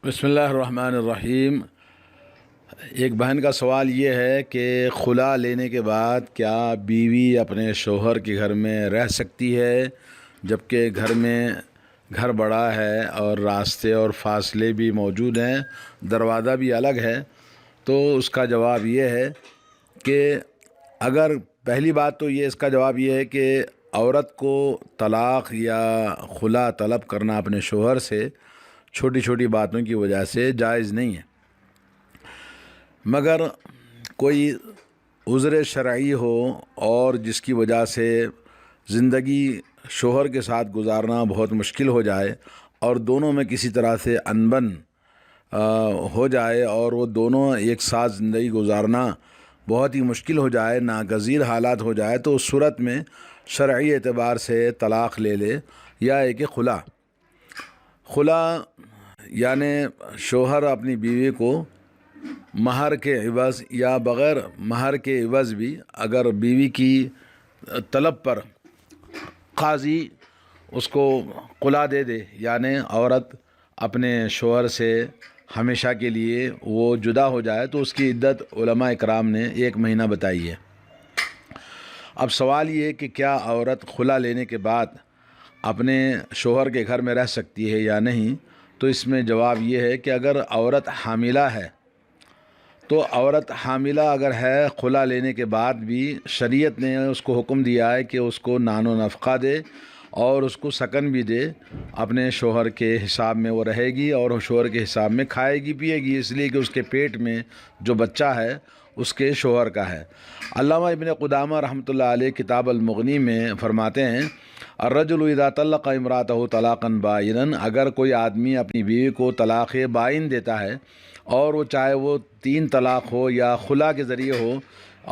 بسم اللہ الرحمن الرحیم۔ ایک بہن کا سوال یہ ہے کہ خلا لینے کے بعد کیا بیوی اپنے شوہر کے گھر میں رہ سکتی ہے، جبکہ گھر بڑا ہے اور راستے اور فاصلے بھی موجود ہیں، دروازہ بھی الگ ہے؟ تو اس کا جواب یہ ہے کہ اگر پہلی بات تو اس کا جواب یہ ہے کہ عورت کو طلاق یا خلا طلب کرنا اپنے شوہر سے چھوٹی چھوٹی باتوں کی وجہ سے جائز نہیں ہے، مگر کوئی عذر شرعی ہو اور جس کی وجہ سے زندگی شوہر کے ساتھ گزارنا بہت مشکل ہو جائے اور دونوں میں کسی طرح سے انبن ہو جائے اور وہ دونوں ایک ساتھ زندگی گزارنا بہت ہی مشکل ہو جائے، ناگزیر حالات ہو جائے، تو اس صورت میں شرعی اعتبار سے طلاق لے لے، یا ہے کہ خلا یعنی شوہر اپنی بیوی کو مہر کے عوض یا بغیر مہر کے عوض بھی اگر بیوی کی طلب پر قاضی اس کو خلا دے دے، یعنی عورت اپنے شوہر سے ہمیشہ کے لیے وہ جدا ہو جائے، تو اس کی عدت علماء اکرام نے 1 مہینہ بتائی ہے۔ اب سوال یہ ہے کہ کیا عورت خلا لینے کے بعد اپنے شوہر کے گھر میں رہ سکتی ہے یا نہیں؟ تو اس میں جواب یہ ہے کہ اگر عورت حاملہ ہے تو عورت حاملہ اگر ہے، خلا لینے کے بعد بھی شریعت نے اس کو حکم دیا ہے کہ اس کو نان و نفقہ دے اور اس کو سکن بھی دے، اپنے شوہر کے حساب میں وہ رہے گی اور شوہر کے حساب میں کھائے گی پیے گی، اس لیے کہ اس کے پیٹ میں جو بچہ ہے اس کے شوہر کا ہے۔ علامہ ابن قدامہ رحمۃ اللہ علیہ کتاب المغنی میں فرماتے ہیں، الرجل اذا طلق امرأتہ طلاقا بائنا، اگر کوئی آدمی اپنی بیوی کو طلاق بائن دیتا ہے اور وہ چاہے وہ 3 طلاق ہو یا خلا کے ذریعے ہو،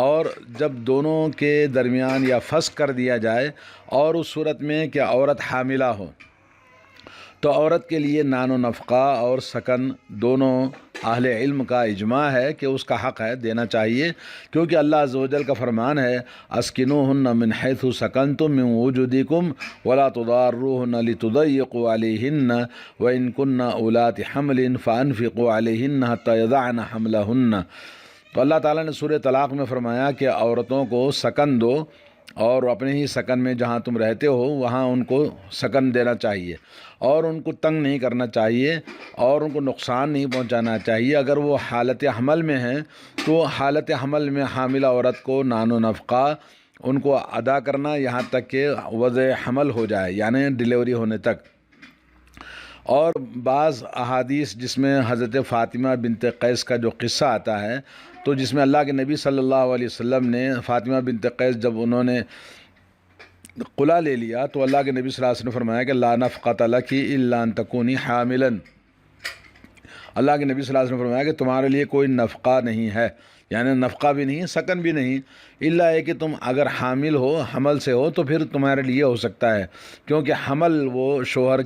اور جب دونوں کے درمیان یا فسخ کر دیا جائے اور اس صورت میں کہ عورت حاملہ ہو، تو عورت کے لیے نان و نفقہ اور سکن دونوں اہل علم کا اجماع ہے کہ اس کا حق ہے، دینا چاہیے، کیونکہ اللہ عز و جل کا فرمان ہے، اسکنوہن من حیث سکنتم من وجدکم ولا تضاروہن لتضیقوا علیہن وان کن اولات حمل فانفقوا علیہن حتی یضعن حملہن۔ تو اللہ تعالیٰ نے سورہ طلاق میں فرمایا کہ عورتوں کو سکن دو، اور اپنے ہی سکن میں جہاں تم رہتے ہو وہاں ان کو سکن دینا چاہیے اور ان کو تنگ نہیں کرنا چاہیے اور ان کو نقصان نہیں پہنچانا چاہیے۔ اگر وہ حالت حمل میں ہیں تو حالت حمل میں حاملہ عورت کو نان و نفقہ ان کو ادا کرنا یہاں تک کہ وضع حمل ہو جائے، یعنی ڈیلیوری ہونے تک۔ اور بعض احادیث جس میں حضرت فاطمہ بنت قیس کا جو قصہ آتا ہے، تو جس میں اللہ کے نبی صلی اللہ علیہ وسلم نے فاطمہ بنت قیس جب انہوں نے خلا لے لیا تو اللہ کے نبی صلی اللہ علیہ وسلم نے فرمایا کہ لا نفقۃ لک الا ان تکونی حاملا۔ اللہ کے نبی صلی اللہ علیہ وسلم نے فرمایا کہ تمہارے لیے کوئی نفقہ نہیں ہے، یعنی نفقہ بھی نہیں، سکن بھی نہیں، الا ہے کہ تم اگر حامل ہو، حمل سے ہو، تو پھر تمہارے لیے ہو سکتا ہے، کیونکہ حمل وہ شوہر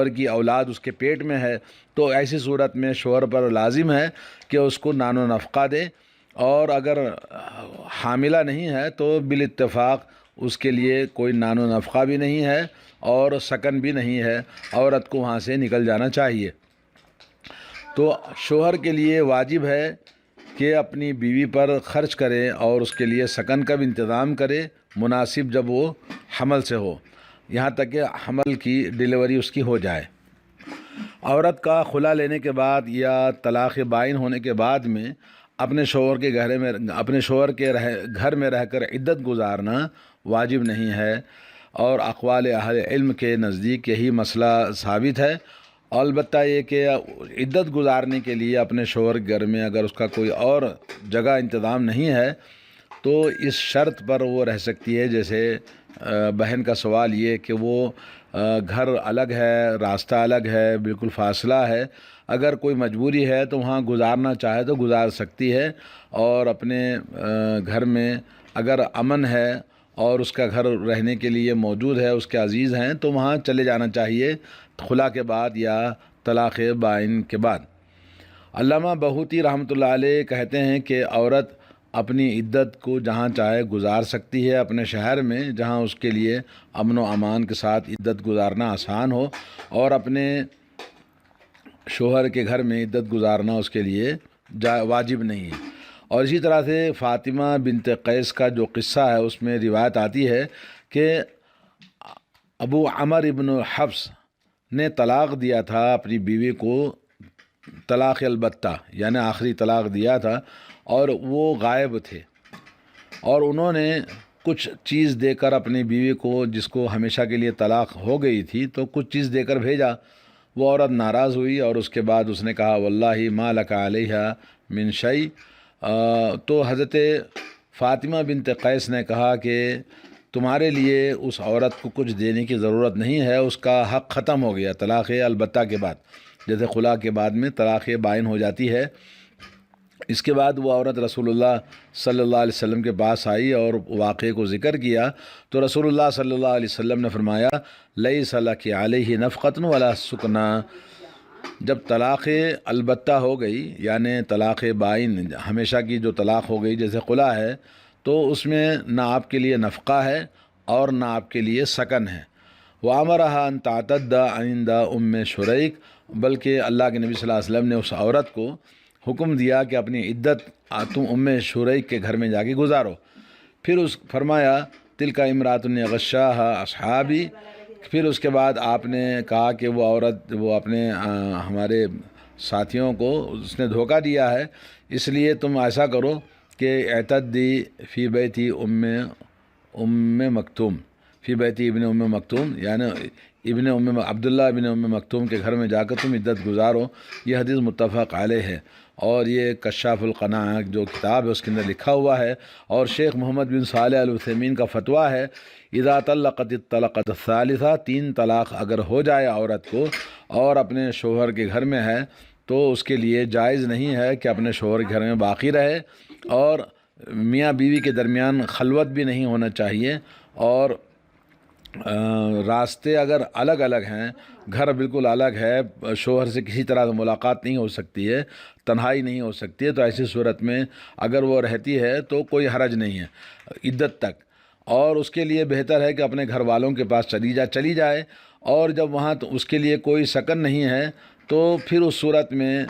کی اولاد اس کے پیٹ میں ہے، تو ایسی صورت میں شوہر پر لازم ہے کہ اس کو نان و نفقہ دے، اور اگر حاملہ نہیں ہے تو بالاتفاق اس کے لیے کوئی نان و نفقہ بھی نہیں ہے اور سکن بھی نہیں ہے، عورت کو وہاں سے نکل جانا چاہیے۔ تو شوہر کے لیے واجب ہے کہ اپنی بیوی پر خرچ کرے اور اس کے لیے سکن کا بھی انتظام کرے، مناسب جب وہ حمل سے ہو، یہاں تک کہ حمل کی ڈیلیوری اس کی ہو جائے۔ عورت کا خلا لینے کے بعد یا طلاق بائن ہونے کے بعد میں اپنے شوہر کے گھر میں رہ کر عدت گزارنا واجب نہیں ہے، اور اقوال اہل علم کے نزدیک یہی مسئلہ ثابت ہے۔ البتہ یہ کہ عدت گزارنے کے لیے اپنے شوہر کے گھر میں اگر اس کا کوئی اور جگہ انتظام نہیں ہے تو اس شرط پر وہ رہ سکتی ہے، جیسے بہن کا سوال یہ کہ وہ گھر الگ ہے، راستہ الگ ہے، بالکل فاصلہ ہے، اگر کوئی مجبوری ہے تو وہاں گزارنا چاہے تو گزار سکتی ہے، اور اپنے گھر میں اگر امن ہے اور اس کا گھر رہنے کے لیے موجود ہے، اس کے عزیز ہیں، تو وہاں چلے جانا چاہیے خلا کے بعد یا طلاق بائن کے بعد۔ علامہ بہوتی رحمۃ اللہ علیہ کہتے ہیں کہ عورت اپنی عدت کو جہاں چاہے گزار سکتی ہے، اپنے شہر میں جہاں اس کے لیے امن و امان کے ساتھ عدت گزارنا آسان ہو، اور اپنے شوہر کے گھر میں عدت گزارنا اس کے لیے واجب نہیں ہے۔ اور اسی طرح سے فاطمہ بنت قیس کا جو قصہ ہے اس میں روایت آتی ہے کہ ابو عمر ابن حفص نے طلاق دیا تھا اپنی بیوی کو، طلاق البتہ یعنی آخری طلاق دیا تھا، اور وہ غائب تھے، اور انہوں نے کچھ چیز دے کر اپنی بیوی کو، جس کو ہمیشہ کے لیے طلاق ہو گئی تھی، تو کچھ چیز دے کر بھیجا۔ وہ عورت ناراض ہوئی اور اس کے بعد اس نے کہا واللہ ما لک علیہ من شیء۔ تو حضرت فاطمہ بنت قیس نے کہا کہ تمہارے لیے اس عورت کو کچھ دینے کی ضرورت نہیں ہے، اس کا حق ختم ہو گیا طلاق البتہ کے بعد، جیسے خلا کے بعد میں طلاق بائن ہو جاتی ہے۔ اس کے بعد وہ عورت رسول اللہ صلی اللہ علیہ وسلم کے پاس آئی اور واقعے کو ذکر کیا، تو رسول اللہ صلی اللہ علیہ وسلم نے فرمایا لیس لک علیہ نفقۃ ولا سکنا۔ جب طلاق البتہ ہو گئی یعنی طلاق بائن ہمیشہ کی جو طلاق ہو گئی جیسے خلا ہے، تو اس میں نہ آپ کے لیے نفقہ ہے اور نہ آپ کے لیے سکن ہے۔ وَأَمَرَهَا أَن تَعْتَدَّ عِنْدَ أُمِّ شُرَيْك، بلکہ اللہ کے نبی صلی اللہ علیہ وسلم نے اس عورت کو حکم دیا کہ اپنی عدت تم ام شریک کے گھر میں جا کے گزارو۔ پھر فرمایا تلک امرات غشاها اصحابی، پھر اس کے بعد آپ نے کہا کہ وہ عورت وہ اپنے ہمارے ساتھیوں کو اس نے دھوکہ دیا ہے، اس لیے تم ایسا کرو کہ اعتدی فی بیتی ام مکتوم، فی بیتی ابن ام مکتوم، یعنی عبداللہ ابن ام مکتوم کے گھر میں جا کر تم عدت گزارو۔ یہ حدیث متفق علیہ ہے، اور یہ کشاف القناع جو کتاب ہے اس کے اندر لکھا ہوا ہے، اور شیخ محمد بن صالح العثیمین کا فتویٰ ہے اذا طلقت الطلقۃ الثالثہ، 3 طلاق اگر ہو جائے عورت کو اور اپنے شوہر کے گھر میں ہے، تو اس کے لیے جائز نہیں ہے کہ اپنے شوہر کے گھر میں باقی رہے، اور میاں بیوی کے درمیان خلوت بھی نہیں ہونا چاہیے، اور راستے اگر الگ الگ ہیں، گھر بالکل الگ ہے، شوہر سے کسی طرح ملاقات نہیں ہو سکتی ہے، تنہائی نہیں ہو سکتی ہے، تو ایسی صورت میں اگر وہ رہتی ہے تو کوئی حرج نہیں ہے عدت تک، اور اس کے لیے بہتر ہے کہ اپنے گھر والوں کے پاس چلی جائے، اور جب وہاں تو اس کے لیے کوئی سکن نہیں ہے تو پھر اس صورت میں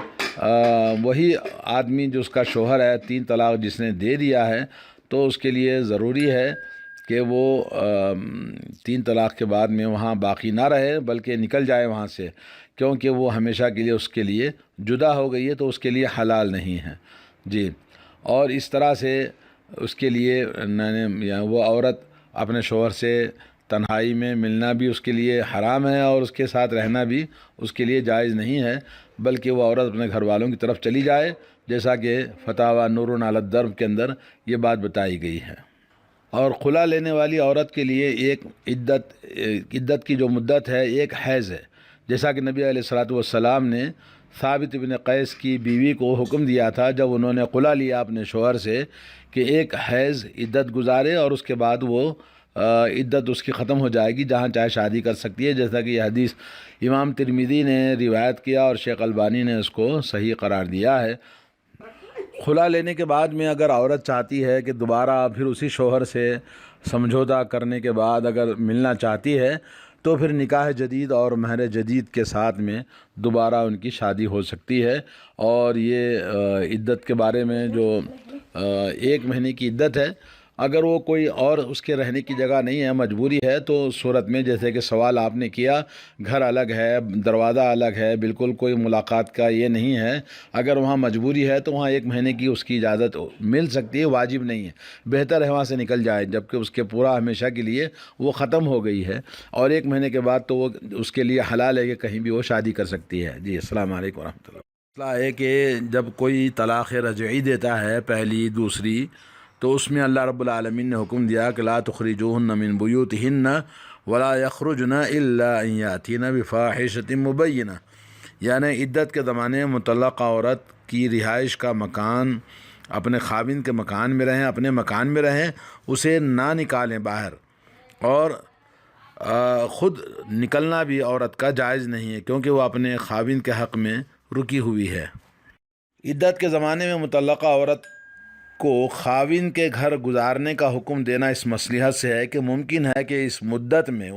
وہی آدمی جو اس کا شوہر ہے 3 طلاق جس نے دے دیا ہے، تو اس کے لیے ضروری ہے کہ وہ 3 طلاق کے بعد میں وہاں باقی نہ رہے بلکہ نکل جائے وہاں سے، کیونکہ وہ ہمیشہ کے لیے اس کے لیے جدا ہو گئی ہے، تو اس کے لیے حلال نہیں ہے جی۔ اور اس طرح سے اس کے لیے وہ عورت اپنے شوہر سے تنہائی میں ملنا بھی اس کے لیے حرام ہے، اور اس کے ساتھ رہنا بھی اس کے لیے جائز نہیں ہے، بلکہ وہ عورت اپنے گھر والوں کی طرف چلی جائے، جیسا کہ فتاوی نور علی الدرب کے اندر یہ بات بتائی گئی ہے۔ اور خلا لینے والی عورت کے لیے ایک عدت کی جو مدت ہے ایک حیض ہے، جیسا کہ نبی علیہ الصلوۃ والسلام نے ثابت بن قیس کی بیوی کو حکم دیا تھا جب انہوں نے خلا لیا اپنے شوہر سے کہ ایک حیض عدت گزارے، اور اس کے بعد وہ عدت اس کی ختم ہو جائے گی، جہاں چاہے شادی کر سکتی ہے، جیسا کہ یہ حدیث امام ترمذی نے روایت کیا اور شیخ البانی نے اس کو صحیح قرار دیا ہے۔ خلا لینے کے بعد میں اگر عورت چاہتی ہے کہ دوبارہ پھر اسی شوہر سے سمجھوتا کرنے کے بعد اگر ملنا چاہتی ہے، تو پھر نکاح جدید اور مہر جدید کے ساتھ میں دوبارہ ان کی شادی ہو سکتی ہے۔ اور یہ عدت کے بارے میں جو 1 مہینے کی عدت ہے، اگر وہ کوئی اور اس کے رہنے کی جگہ نہیں ہے، مجبوری ہے، تو صورت میں جیسے کہ سوال آپ نے کیا، گھر الگ ہے، دروازہ الگ ہے، بالکل کوئی ملاقات کا یہ نہیں ہے، اگر وہاں مجبوری ہے تو وہاں 1 مہینے کی اس کی اجازت مل سکتی ہے، واجب نہیں ہے، بہتر ہے وہاں سے نکل جائے، جبکہ اس کے پورا ہمیشہ کے لیے وہ ختم ہو گئی ہے، اور 1 مہینے کے بعد تو وہ اس کے لیے حلال ہے کہ کہیں بھی وہ شادی کر سکتی ہے جی۔ السلام علیکم ورحمۃ اللہ۔ مسئلہ ہے کہ جب کوئی طلاق رجعی دیتا ہے، پہلی دوسری، تو اس میں اللہ رب العالمین نے حکم دیا کہ لا تخرجوہن من بیوتہن ولا یخرجن الا ان یاتین بفاحشۃ مبینہ، یعنی عدت کے زمانے میں مطلقہ عورت کی رہائش کا مکان اپنے خاوند کے مکان میں رہیں، اپنے مکان میں رہیں، اسے نہ نکالیں باہر، اور خود نکلنا بھی عورت کا جائز نہیں ہے، کیونکہ وہ اپنے خاوند کے حق میں رکی ہوئی ہے۔ عدت کے زمانے میں مطلقہ عورت کو خاوند کے گھر گزارنے کا حکم دینا اس مصلحت سے ہے کہ ممکن ہے کہ اس مدت میں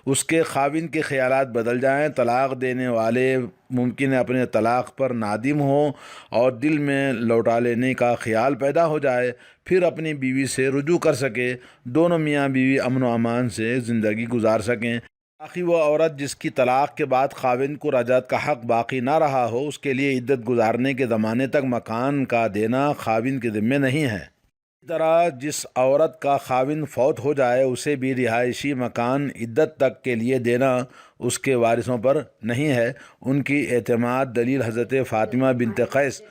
اس کے خاوند کے خیالات بدل جائیں، طلاق دینے والے ممکن ہے اپنے طلاق پر نادم ہوں اور دل میں لوٹا لینے کا خیال پیدا ہو جائے، پھر اپنی بیوی سے رجوع کر سکے، دونوں میاں بیوی امن و امان سے زندگی گزار سکیں۔ باقی وہ عورت جس کی طلاق کے بعد خاوند کو رجعت کا حق باقی نہ رہا ہو، اس کے لیے عدت گزارنے کے زمانے تک مکان کا دینا خاوند کے ذمے نہیں ہے۔ اسی طرح جس عورت کا خاوند فوت ہو جائے اسے بھی رہائشی مکان عدت تک کے لیے دینا اس کے وارثوں پر نہیں ہے۔ ان کی اعتماد دلیل حضرت فاطمہ بنت قیس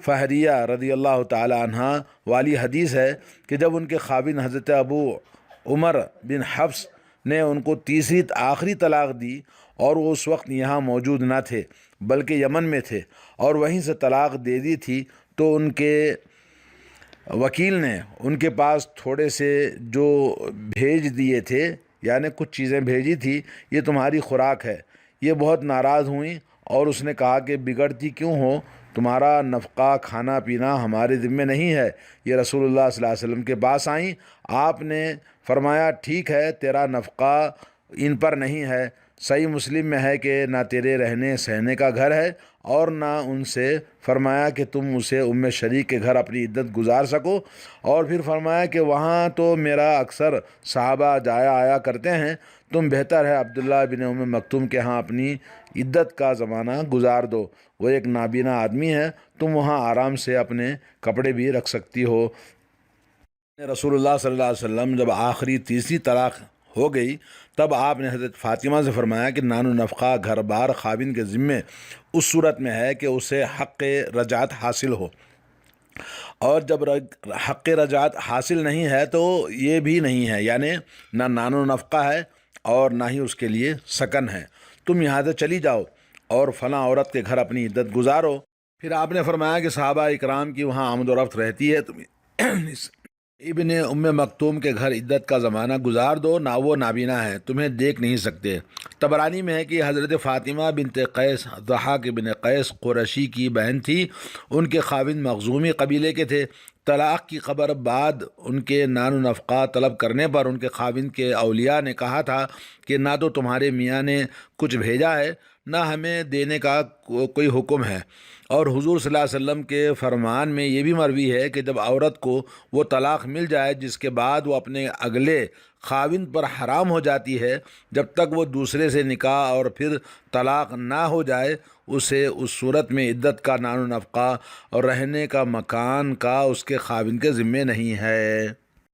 فہریہ رضی اللہ تعالی عنہ والی حدیث ہے کہ جب ان کے خاوند حضرت ابو عمر بن حفص نے ان کو تیسری آخری طلاق دی اور وہ اس وقت یہاں موجود نہ تھے بلکہ یمن میں تھے اور وہیں سے طلاق دے دی تھی، تو ان کے وکیل نے ان کے پاس تھوڑے سے جو بھیج دیے تھے، یعنی کچھ چیزیں بھیجی تھی، یہ تمہاری خوراک ہے۔ یہ بہت ناراض ہوئیں اور اس نے کہا کہ بگڑتی کیوں ہو، تمہارا نفقہ کھانا پینا ہمارے ذمے نہیں ہے۔ یہ رسول اللہ صلی اللہ علیہ وسلم کے پاس آئیں، آپ نے فرمایا ٹھیک ہے، تیرا نفقہ ان پر نہیں ہے۔ صحیح مسلم میں ہے کہ نہ تیرے رہنے سہنے کا گھر ہے اور نہ ان سے فرمایا کہ تم اسے ام شریک کے گھر اپنی عدت گزار سکو، اور پھر فرمایا کہ وہاں تو میرا اکثر صحابہ جایا آیا کرتے ہیں، تم بہتر ہے عبداللہ بن ام مکتوم کے ہاں اپنی عدت کا زمانہ گزار دو، وہ ایک نابینا آدمی ہے، تم وہاں آرام سے اپنے کپڑے بھی رکھ سکتی ہو۔ رسول اللہ صلی اللہ علیہ وسلم جب آخری تیسری طلاق ہو گئی تب آپ نے حضرت فاطمہ سے فرمایا کہ نان و نفقہ گھر بار خاوند کے ذمے اس صورت میں ہے کہ اسے حق رجعت حاصل ہو، اور جب حق رجعت حاصل نہیں ہے تو یہ بھی نہیں ہے، یعنی نہ نان و نفقہ ہے اور نہ ہی اس کے لیے سکن ہے، تم یہاں سے چلی جاؤ اور فلاں عورت کے گھر اپنی عدت گزارو۔ پھر آپ نے فرمایا کہ صحابہ اکرام کی وہاں آمد و رفت رہتی ہے، تم ابن ام مکتوم کے گھر عدت کا زمانہ گزار دو، نہ وہ نابینا ہے، تمہیں دیکھ نہیں سکتے۔ طبرانی میں ہے کہ حضرت فاطمہ بنت قیس ضحاک بن قیس قرشی کی بہن تھی، ان کے خاوند مخزومی قبیلے کے تھے۔ طلاق کی خبر بعد ان کے نان و نفقہ طلب کرنے پر ان کے خاوند کے اولیاء نے کہا تھا کہ نہ تو تمہارے میاں نے کچھ بھیجا ہے نہ ہمیں دینے کا کوئی حکم ہے، اور حضور صلی اللہ علیہ وسلم کے فرمان میں یہ بھی مروی ہے کہ جب عورت کو وہ طلاق مل جائے جس کے بعد وہ اپنے اگلے خاوند پر حرام ہو جاتی ہے، جب تک وہ دوسرے سے نکاح اور پھر طلاق نہ ہو جائے، اسے اس صورت میں عدت کا نان و نفقہ اور رہنے کا مکان کا اس کے خاوند کے ذمے نہیں ہے۔